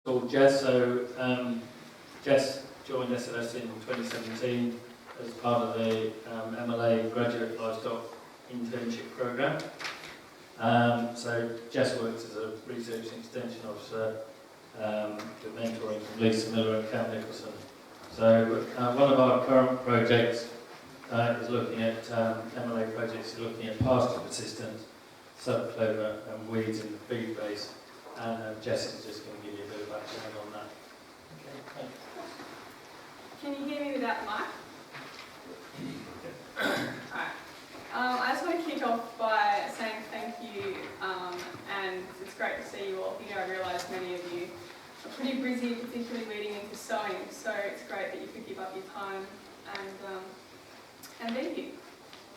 called Jess. So Jess joined SFS in 2017 as part of the MLA Graduate Livestock Internship Programme. So Jess works as a Research and Extension Officer with mentoring from Lisa Miller and Cam Nicholson. So one of our current projects is looking at, MLA projects is looking at pasture persistence, subclover and weeds in the feed base. And Jess is just going to give you a bit of background on that. Okay, Can you hear me without the mic? Alright. I just want to kick off by saying thank you, and it's great to see you all here. I realise many of you are pretty busy, particularly leading into sowing, so it's great that you could give up your time and be here.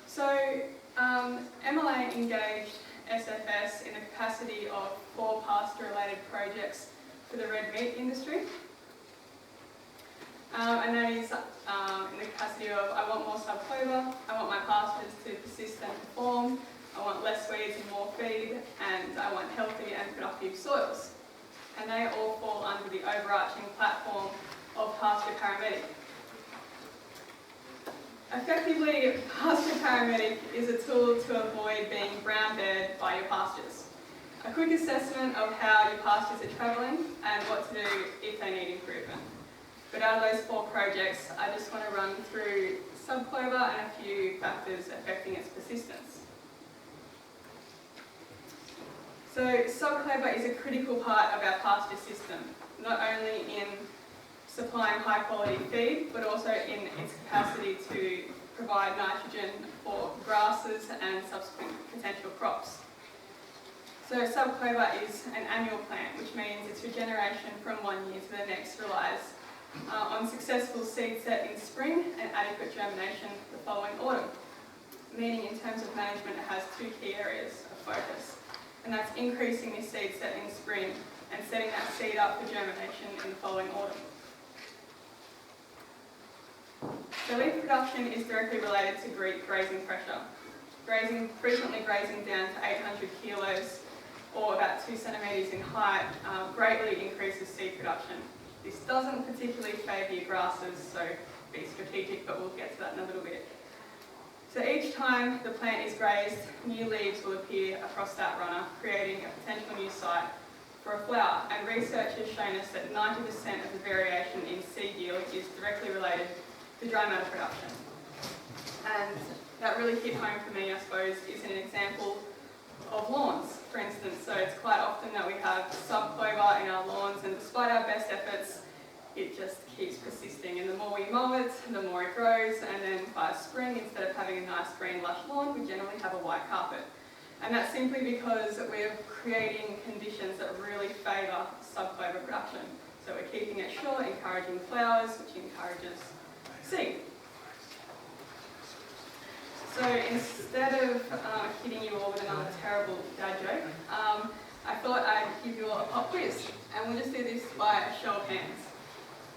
So MLA engaged SFS in the capacity of 4 pasture-related projects for the red meat industry. And that is in the capacity of I want more subclover, I want my pastures to persist and perform, I want less weeds and more feed, and I want healthy and productive soils. And they all fall under the overarching platform of pasture paramedic. Effectively, pasture paramedic is a tool to avoid being brown-beared by your pastures. A quick assessment of how your pastures are travelling and what to do if they need improvement. But out of those 4 projects, I just want to run through subclover and a few factors affecting its persistence. So subclover is a critical part of our pasture system, not only in supplying high quality feed, but also in its capacity to provide nitrogen for grasses and subsequent potential crops. So subclover is an annual plant, which means its regeneration from one year to the next relies on successful seed set in spring and adequate germination the following autumn. Meaning in terms of management, it has 2 key areas of focus, and that's increasing the seed set in spring and setting that seed up for germination in the following autumn. So leaf production is directly related to grazing pressure. Frequently grazing down to 800 kilos or about 2 centimetres in height greatly increases seed production. This doesn't particularly favour your grasses, so be strategic, but we'll get to that in a little bit. So each time the plant is grazed, new leaves will appear across that runner, creating a potential new site for a flower. And research has shown us that 90% of the variation in seed yield is directly related to dry matter production. And that really hit home for me, I suppose, is an example of lawns, for instance. So it's quite often that we have subclover in our lawns, and despite our best efforts, it just keeps persisting. And the more we mow it, the more it grows, and then by spring, instead of having a nice green lush lawn, we generally have a white carpet. And that's simply because we're creating conditions that really favour subclover production. So we're keeping it short, encouraging flowers, which encourages seed. So instead of hitting you all with another terrible dad joke, I thought I'd give you all a pop quiz, and we'll just do this by a show of hands.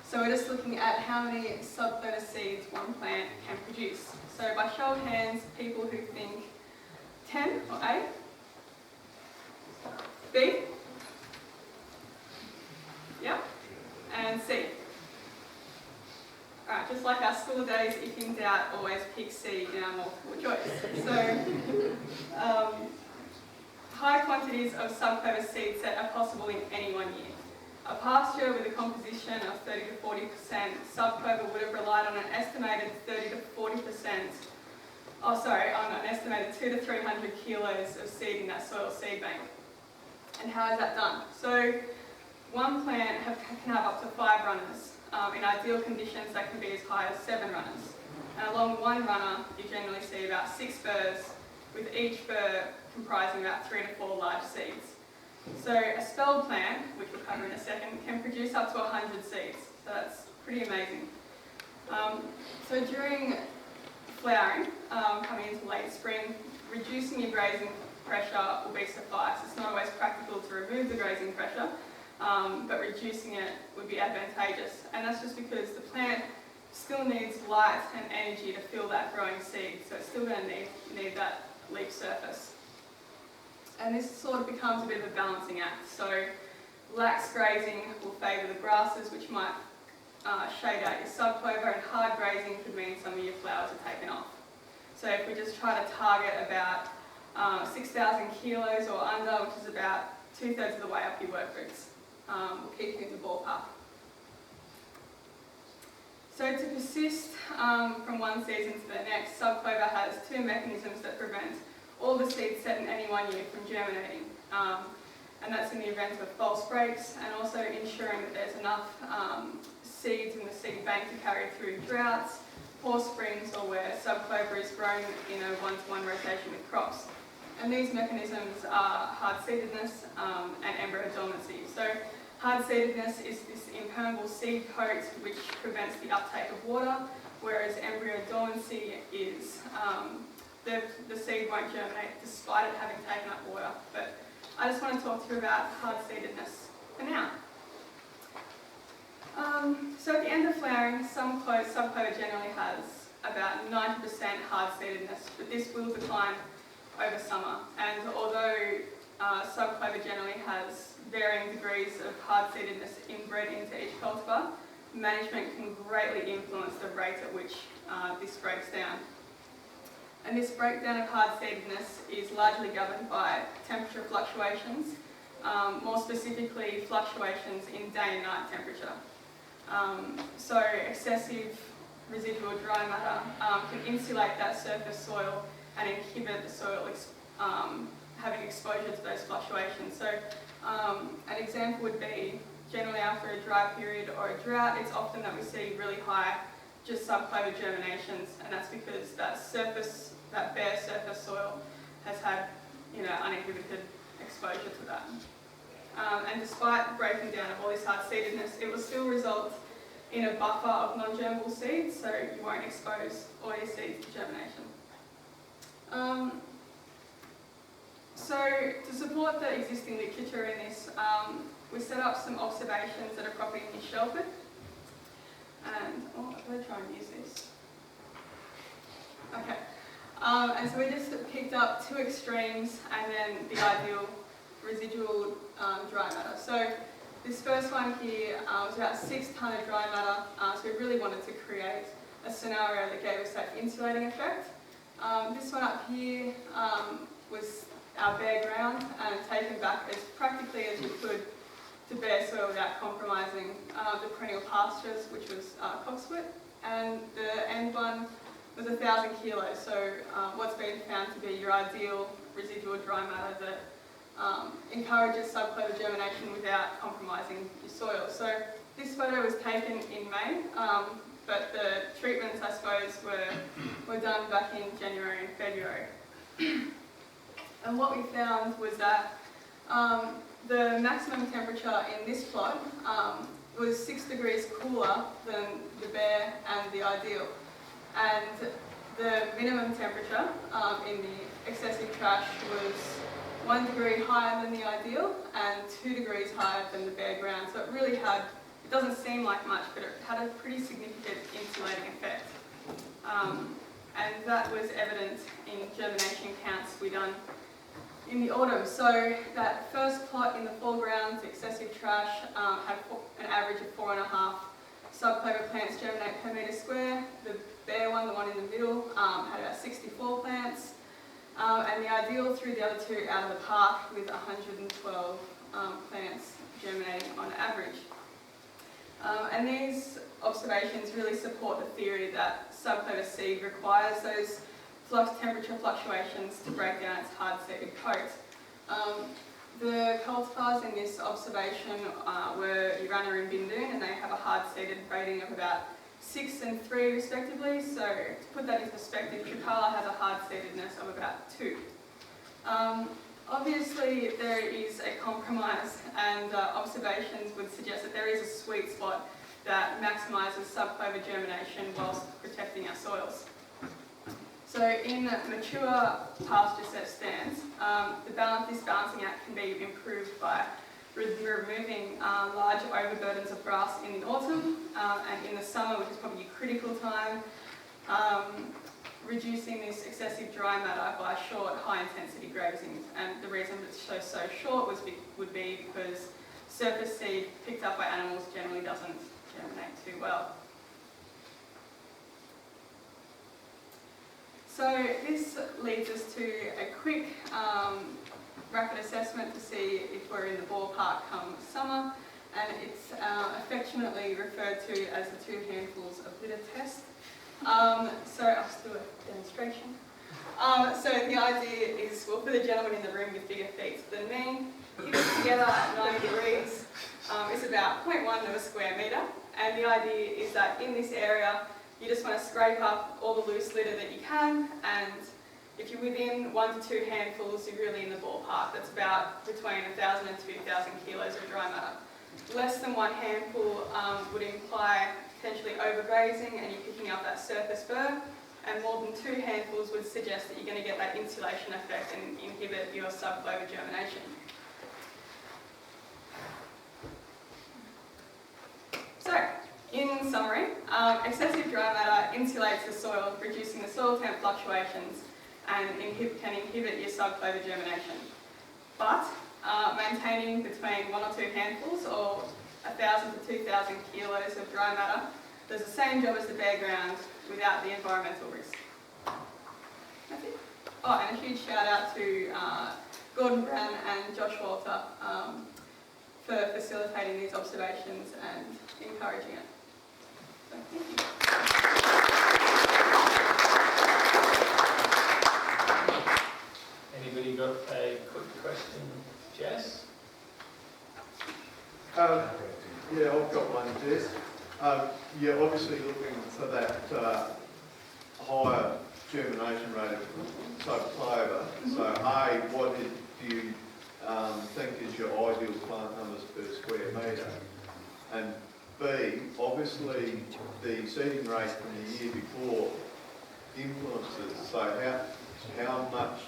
So we're just looking at how many subclover seeds one plant can produce. So by show of hands, people who think 10 or 8, B, yep, and C. Alright, just like our school days, if in doubt, always pick C in our multiple choice. So, high quantities of subclover seed set are possible in any one year. A pasture with a composition of 30 to 40% subclover would have relied on an estimated 30 to 40%, an estimated 200 to 300 kilos of seed in that soil seed bank. And how is that done? So, one plant can have up to 5 runners. In ideal conditions, that can be as high as 7 runners. And along one runner, you generally see about 6 burrs, with each burr comprising about 3 to 4 large seeds. So a spelled plant, which we'll cover in a second, can produce up to 100 seeds. So that's pretty amazing. So during flowering, coming into late spring, reducing your grazing pressure will be suffice. It's not always practical to remove the grazing pressure, but reducing it would be advantageous. And that's just because the plant still needs light and energy to fill that growing seed, so it's still going to need that leaf surface. And this sort of becomes a bit of a balancing act. So Lax grazing will favour the grasses, which might shade out your subclover, and hard grazing could mean some of your flowers are taken off. So if we just try to target about 6,000 kilos or under, which is about 2/3 of the way up your work routes, will keep you in the ballpark. So to persist from one season to the next, subclover has two mechanisms that prevent all the seeds set in any one year from germinating. And that's in the event of false breaks, and also ensuring that there's enough seeds in the seed bank to carry through droughts, poor springs, or where subclover is grown in a one-to-one rotation with crops. And these mechanisms are hard-seededness and embryo dormancy. So hard-seededness is this impermeable seed coat which prevents the uptake of water, whereas embryo dormancy is the seed won't germinate despite it having taken up water. But I just want to talk to you about hard-seededness for now. So at the end of flowering, subclover generally has about 90% hard-seededness, but this will decline over summer. And although subclover generally has varying degrees of hard-seededness inbred into each cultivar, management can greatly influence the rate at which this breaks down. And this breakdown of hard-seededness is largely governed by temperature fluctuations, more specifically fluctuations in day and night temperature. So excessive residual dry matter can insulate that surface soil and inhibit the soil having exposure to those fluctuations. So an example would be generally after a dry period or a drought, it's often that we see really high just subclover germinations, and that's because that bare surface soil has had uninhibited exposure to that. And despite the breaking down of all this hard-seededness, it will still result in a buffer of non-germinable seeds, so you won't expose all your seeds to germination. So to support the existing literature in this, we set up some observations at a property near Shelford. And I'm going to try and use this. Okay. And so we just picked up two extremes and then the ideal residual dry matter. So this first one here was about 6 tonne of dry matter. So we really wanted to create a scenario that gave us that insulating effect. This one up here was our bare ground and taken back as practically as we could to bare soil without compromising the perennial pastures, which was cocksfoot. And the end one was 1,000 kilos, so what's been found to be your ideal residual dry matter that encourages subclover germination without compromising your soil. So this photo was taken in May, but the treatments, I suppose, were done back in January and February. And what we found was that the maximum temperature in this plot was 6 degrees cooler than the bare and the ideal. And the minimum temperature in the excessive trash was 1 degree higher than the ideal and 2 degrees higher than the bare ground. So it really had, it doesn't seem like much, but it had a pretty significant insulating effect. And that was evident in germination counts we done in the autumn. So that first plot in the foreground, excessive trash, had an average of 4.5 subclover plants germinate per metre square. The bare one, the one in the middle, had about 64 plants. And the ideal threw the other two out of the park with 112 plants germinating on average. And these observations really support the theory that subclover seed requires those temperature fluctuations to break down its hard-seeded coat. The cultivars in this observation were Urana and Bindoon, and they have a hard-seeded rating of about 6 and 3 respectively. So to put that in perspective, Tripala has a hard-seededness of about 2. Obviously there is a compromise, and observations would suggest that there is a sweet spot that maximises subclover germination whilst protecting our soils. So in mature pasture set stands, this balancing act can be improved by removing large overburdens of grass in the autumn, and in the summer, which is probably a critical time, reducing this excessive dry matter by short, high-intensity grazing. And the reason it's so short would be because surface seed picked up by animals generally doesn't germinate too well. So this leads us to a quick rapid assessment to see if we're in the ballpark come summer, and it's affectionately referred to as the 2 handfuls of litter test. So I'll just do a demonstration. So the idea is we'll put a gentleman in the room with bigger feet than me, keep it together at 90 degrees. It's about 0.1 of a square metre, and the idea is that in this area you just want to scrape up all the loose litter that you can, and if you're within 1 to 2 handfuls, you're really in the ballpark. That's about between 1,000 and 2,000 kilos of dry matter. Less than 1 handful would imply potentially overgrazing and you're picking up that surface fur, and more than 2 handfuls would suggest that you're going to get that insulation effect and inhibit your subclover germination. So, in summary, excessive dry matter insulates the soil, reducing the soil temp fluctuations and can inhibit your subclover germination. But maintaining between 1 or 2 handfuls or 1,000 to 2,000 kilos of dry matter does the same job as the bare ground without the environmental risk. That's it. Oh, and a huge shout out to Gordon Brown and Josh Walter for facilitating these observations and encouraging it. So, thank you. Anybody got a quick question? Jess? Yeah, I've got one, Jess. You're obviously looking for that higher germination rate of subclover. So, A, what do you think is your ideal plant numbers per square metre? And B, obviously the seeding rate from the year before influences. So how much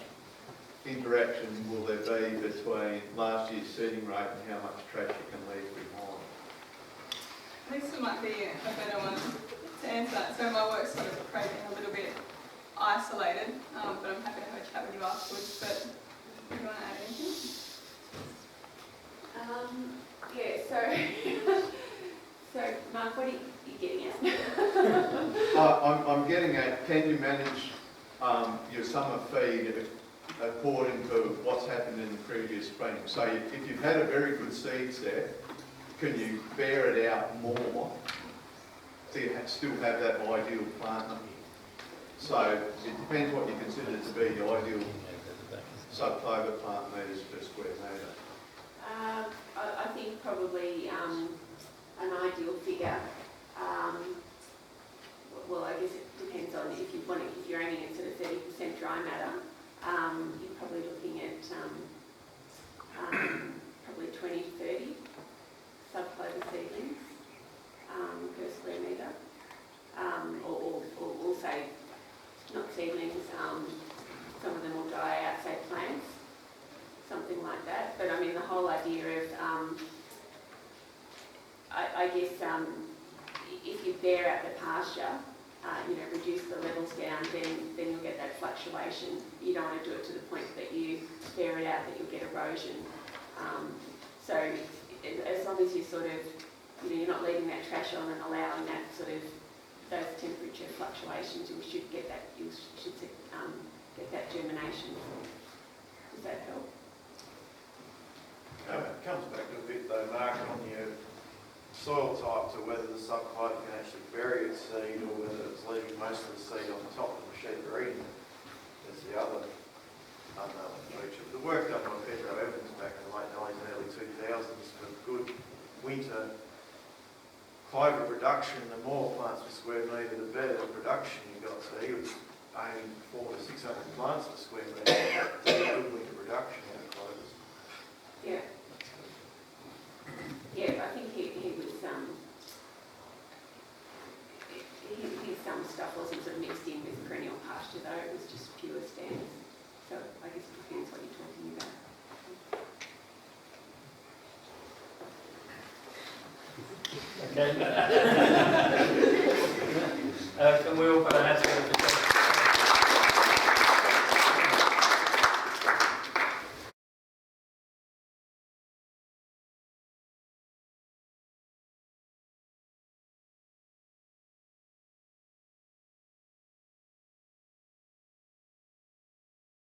interaction will there be between last year's seeding rate and how much trash you can leave behind? Lisa might be a better one to answer that. So my work's sort of probably a little bit isolated, but I'm happy to have a chat with you afterwards. But do you want to add anything? So Mark, what are you getting at? I'm getting at, can you manage your summer feed according to what's happened in the previous spring? So if you've had a very good seed set, can you bear it out more so you still have that ideal plant number? So it depends what you consider to be the ideal subclover plant metres per square metre. I think probably an ideal figure. Well, I guess it depends on if you're aiming at sort of 30% dry matter. You're probably looking at probably 20 to 30 subclover seedlings per square metre, or say not seedlings. Some of them will die out, say plants, something like that. But I mean, the whole idea of I guess if you bear out the pasture, reduce the levels down, then you'll get that fluctuation. You don't want to do it to the point that you bear it out, that you'll get erosion. So as long as you sort of, you're not leaving that trash on and allowing that sort of, those temperature fluctuations, you should get that, get that germination. Does that help? It comes back to a bit though, Mark, on your soil type, to whether the subclover can actually bury its seed or whether it's leaving most of the seed on top of the sheep are eating it. That's the other unknown feature. The work done by Pedro Evans back in the late 90s and early 2000s for good winter clover production, the more plants per square metre, the better production you got. So he was aiming 400 to 600 plants per square metre to get good winter production out of clovers. Yeah. Yeah, I think he was his stuff wasn't sort of mixed in with perennial pasture though, it was just pure stands. So I guess it depends what you're talking about. Okay. Can we all put our hands together for